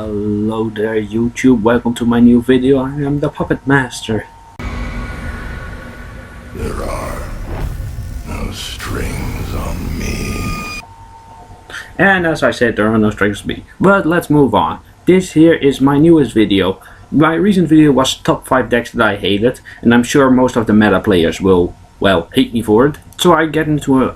Hello there YouTube, welcome to my new video. I am the Puppet Master. There are no strings on me. And as I said, there are no strings to me. But let's move on. This here is my newest video. My recent video was top 5 decks that I hated, and I'm sure most of the meta players will, well, hate me for it. So I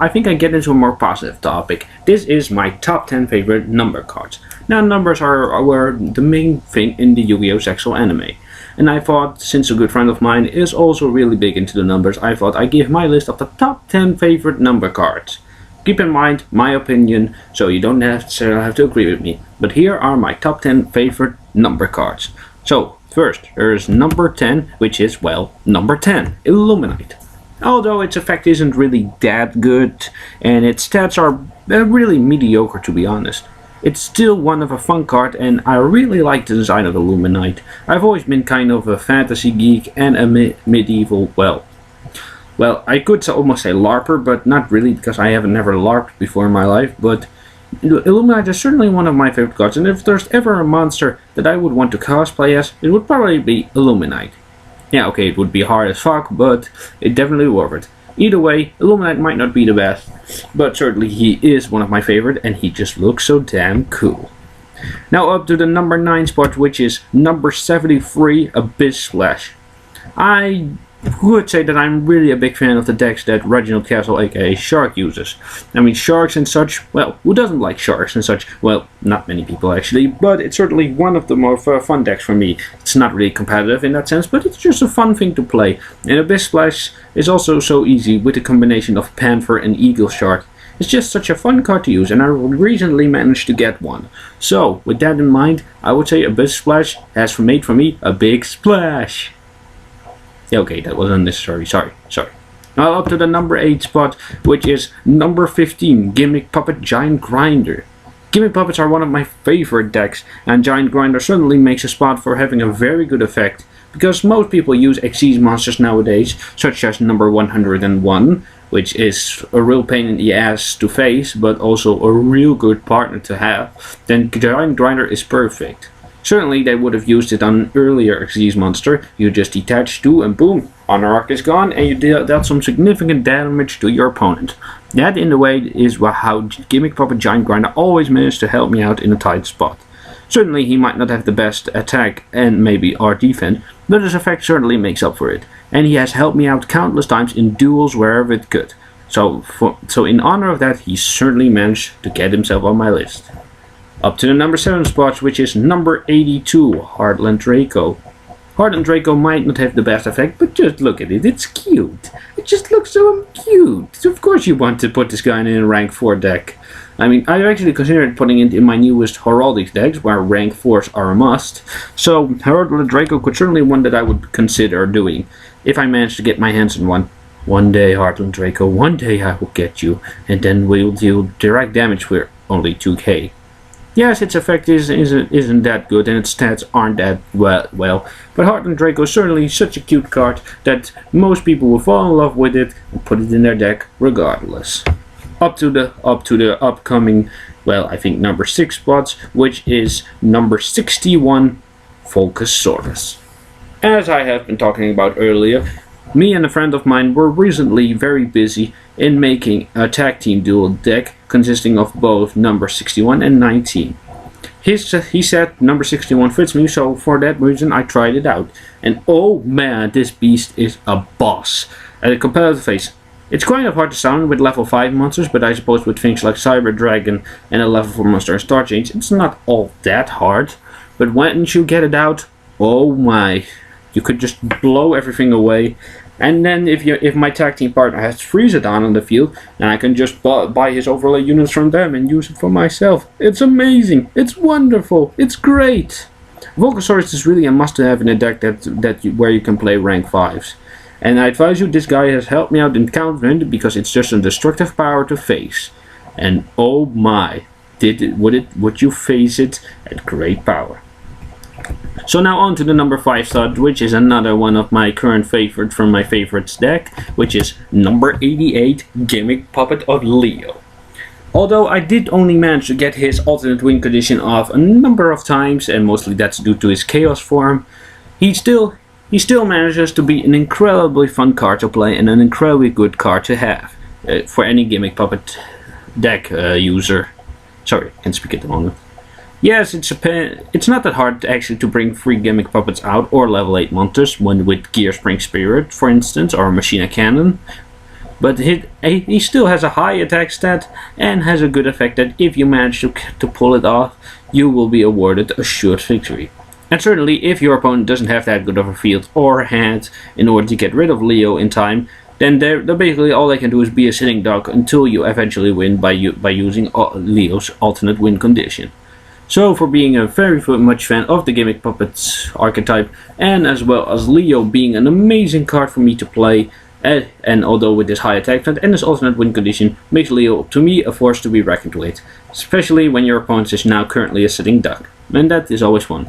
think I get into a more positive topic. This is my top 10 favorite number cards. Now numbers were the main thing in the Yu-Gi-Oh! Sexual anime. And I thought, since a good friend of mine is also really big into the numbers, I thought I'd give my list of the top 10 favorite number cards. Keep in mind my opinion, so you don't necessarily have to agree with me. But here are my top 10 favorite number cards. So, first, there is number 10, which is, well, number 10, Illuminate. Although its effect isn't really that good, and its stats are really mediocre to be honest. It's still one of a fun card, and I really like the design of Illuminate. I've always been kind of a fantasy geek and a medieval, well, I could almost say LARPer, but not really because I haven't never LARPed before in my life, but Illuminate is certainly one of my favorite cards, and if there's ever a monster that I would want to cosplay as, it would probably be Illuminate. Yeah, okay, it would be hard as fuck, but it's definitely worth it. Either way, Illuminate might not be the best, but certainly he is one of my favorite, and he just looks so damn cool. Now up to the number 9 spot, which is number 73, Abyss Splash. I would say that I'm really a big fan of the decks that Reginald Castle aka Shark uses. I mean, sharks and such, well, who doesn't like sharks and such? Well, not many people actually, but it's certainly one of the more fun decks for me. It's not really competitive in that sense, but it's just a fun thing to play. And Abyss Splash is also so easy with the combination of Panther and Eagle Shark. It's just such a fun card to use, and I recently managed to get one. So, with that in mind, I would say Abyss Splash has made for me a big splash. Okay, that was unnecessary, sorry. Now up to the number 8 spot, which is number 15, Gimmick Puppet Giant Grinder. Gimmick Puppets are one of my favorite decks, and Giant Grinder certainly makes a spot for having a very good effect, because most people use Xyz monsters nowadays, such as number 101, which is a real pain in the ass to face, but also a real good partner to have. Then Giant Grinder is perfect. Certainly they would have used it on an earlier Xyz monster. You just detach 2 and boom, Honor Arc is gone, and you dealt some significant damage to your opponent. That in a way is how Gimmick Puppet Giant Grinder always managed to help me out in a tight spot. Certainly he might not have the best attack and maybe our defense, but his effect certainly makes up for it. And he has helped me out countless times in duels wherever it could. So in honor of that, he certainly managed to get himself on my list. Up to the number 7 spot, which is number 82, Heartland Draco. Heartland Draco might not have the best effect, but just look at it, it's cute. It just looks so cute. So of course you want to put this guy in a rank 4 deck. I mean, I've actually considered putting it in my newest Heraldic decks, where rank 4s are a must. So Heartland Draco could certainly be one that I would consider doing, if I manage to get my hands on one. One day, Heartland Draco, one day I will get you, and then we'll deal direct damage for only 2k. Yes, its effect isn't that good, and its stats aren't that well, but Heartland Draco is certainly such a cute card that most people will fall in love with it and put it in their deck regardless. Up to the upcoming, well, I think number 6 spots, which is number 61, Volcasaurus. As I have been talking about earlier, me and a friend of mine were recently very busy in making a tag team duel deck consisting of both number 61 and 19. He said number 61 fits me, so for that reason I tried it out. And oh man, this beast is a boss. At a competitive phase, it's kind of hard to summon with level 5 monsters, but I suppose with things like Cyber Dragon and a level 4 monster and Star Change, it's not all that hard. But once you get it out, oh my, you could just blow everything away. And then if my tag team partner has Freezadon on the field, then I can just buy his overlay units from them and use it for myself. It's amazing, it's wonderful, it's great. Volcasaurus is really a must-have in a deck where you can play rank 5s. And I advise you, this guy has helped me out in countering because it's just a destructive power to face. And oh my, would you face it at great power. So now on to the number 5 slot, which is another one of my current favorite from my favorites deck, which is number 88, Gimmick Puppet of Leo. Although I did only manage to get his alternate win condition off a number of times, and mostly that's due to his chaos form, he still manages to be an incredibly fun card to play and an incredibly good card to have for any Gimmick Puppet deck user. Sorry, I can't speak at the moment. Yes, it's not that hard actually to bring 3 Gimmick Puppets out or level 8 monsters, one with Gearspring Spirit, for instance, or Machina Cannon. But he still has a high attack stat and has a good effect that if you manage to pull it off, you will be awarded a assured victory. And certainly if your opponent doesn't have that good of a field or hand in order to get rid of Leo in time, then they're basically all they can do is be a sitting duck until you eventually win by using Leo's alternate win condition. So for being a very much fan of the Gimmick Puppets archetype, and as well as Leo being an amazing card for me to play, and although with this high attack stat and this alternate win condition, makes Leo to me a force to be reckoned with, especially when your opponent is now currently a sitting duck, and that is always fun.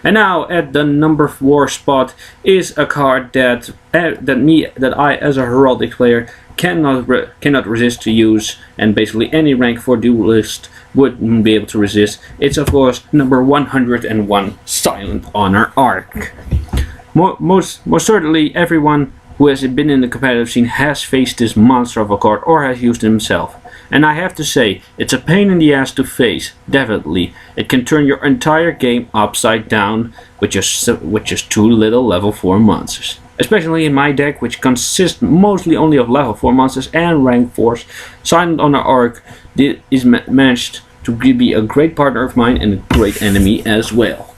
And now at the number 4 spot is a card that I as a Heraldic player cannot resist to use, and basically any rank 4 duelist wouldn't be able to resist. It's of course number 101, Silent Honor Arc. Most certainly everyone who has been in the competitive scene has faced this monster of a card or has used it himself. And I have to say, it's a pain in the ass to face, definitely. It can turn your entire game upside down with just 2 little level 4 monsters. Especially in my deck, which consists mostly only of level 4 monsters and rank 4s, Silent Honor Arc is managed to be a great partner of mine and a great enemy as well.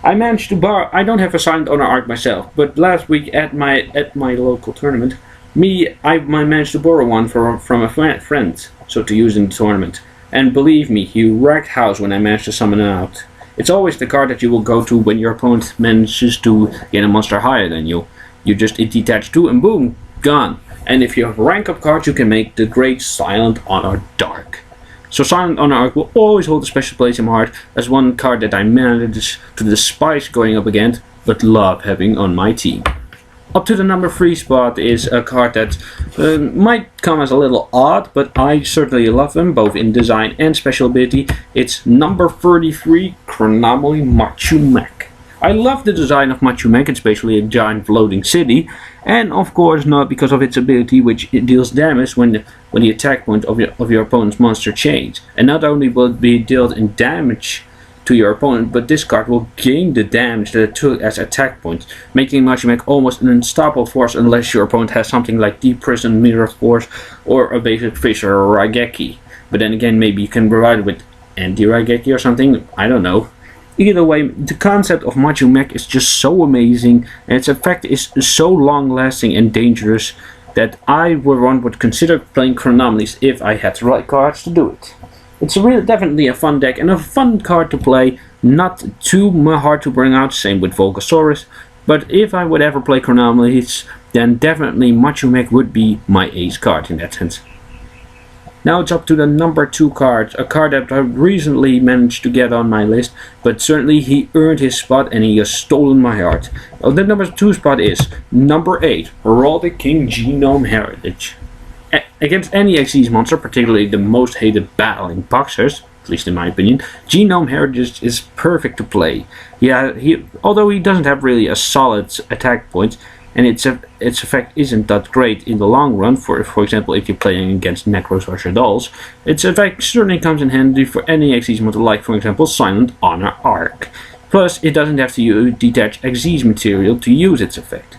I managed to borrow. I don't have a Silent Honor Arc myself, but last week at my local tournament, I managed to borrow one from a friend, so to use in the tournament. And believe me, he wrecked house when I managed to summon it out. It's always the card that you will go to when your opponent manages to get a monster higher than you. You just detach 2 and boom, gone. And if you have rank up cards, you can make the great Silent Honor Dark. So Silent Honor Arc will always hold a special place in my heart as one card that I managed to despise going up against, but love having on my team. Up to the number 3 spot is a card that might come as a little odd, but I certainly love them, both in design and special ability. It's number 33, Chronomaly Machu-Mech. I love the design of Machu-Mech, it's basically a giant floating city, and of course not because of its ability, which it deals damage when the attack point of your opponent's monster changes. And not only will it be dealt in damage to your opponent, but this card will gain the damage that it took as attack points, making Machu-Mech almost an unstoppable force unless your opponent has something like Deep Prison, Mirror Force, or a basic Fisher or Raigeki. But then again, maybe you can provide it with Anti-Raigeki or something, I don't know. Either way, the concept of Machu-Mech is just so amazing, and its effect is so long-lasting and dangerous that I would consider playing Chronomalies if I had the right cards to do it. It's definitely a fun deck and a fun card to play, not too hard to bring out, same with Volcasaurus, but if I would ever play Chronomalies, then definitely Machu-Mech would be my ace card in that sense. Now it's up to the number 2 card, a card that I recently managed to get on my list, but certainly he earned his spot and he has stolen my heart. The number 2 spot is number 8, Heraldic King Genome Heritage. Against any Xyz monster, particularly the most hated battling boxers, at least in my opinion, Genome Heritage is perfect to play. Although he doesn't have really a solid attack point, and its effect isn't that great in the long run, for example if you're playing against Necros or Shaddolls, its effect certainly comes in handy for any Xyz model like for example Silent Honor Arc. Plus it doesn't have to detach Xyz material to use its effect.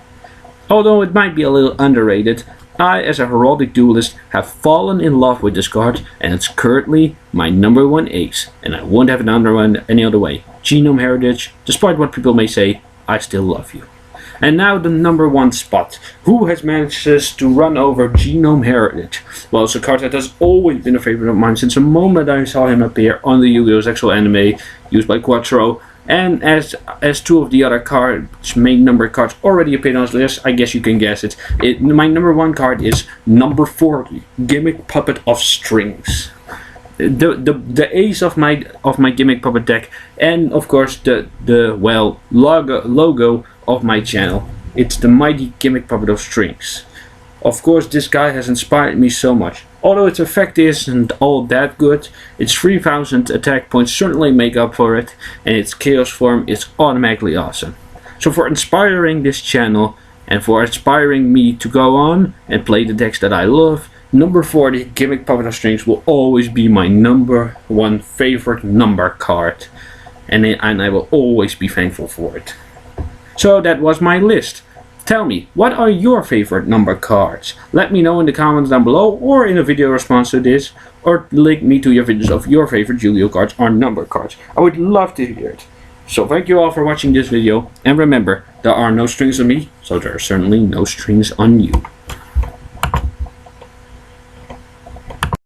Although it might be a little underrated, I as a Heraldic duelist have fallen in love with this card, and it's currently my number 1 ace, and I won't have it any other way. Genome Heritage, despite what people may say, I still love you. And now the number 1 spot. Who has managed to run over Genome Heritage? Well, it's a card that has always been a favorite of mine since the moment I saw him appear on the Yu-Gi-Oh! Zexal anime used by Quattro. And as 2 of the other cards, main number cards, already appeared on this list, I guess you can guess it. My number 1 card is number 40, Gimmick Puppet of Strings. The ace of my Gimmick Puppet deck, and of course the logo of my channel. It's the mighty Gimmick Puppet of Strings. Of course, this guy has inspired me so much. Although its effect isn't all that good, its 3000 attack points certainly make up for it, and its chaos form is automatically awesome. So for inspiring this channel, and for inspiring me to go on and play the decks that I love, number 40 Gimmick Puppet of Strings will always be my number one favorite number card, and I will always be thankful for it. So that was my list. Tell me, what are your favorite number cards? Let me know in the comments down below, or in a video response to this, or link me to your videos of your favorite Yu-Gi-Oh cards or number cards. I would love to hear it. So thank you all for watching this video, and remember, there are no strings on me, so there are certainly no strings on you.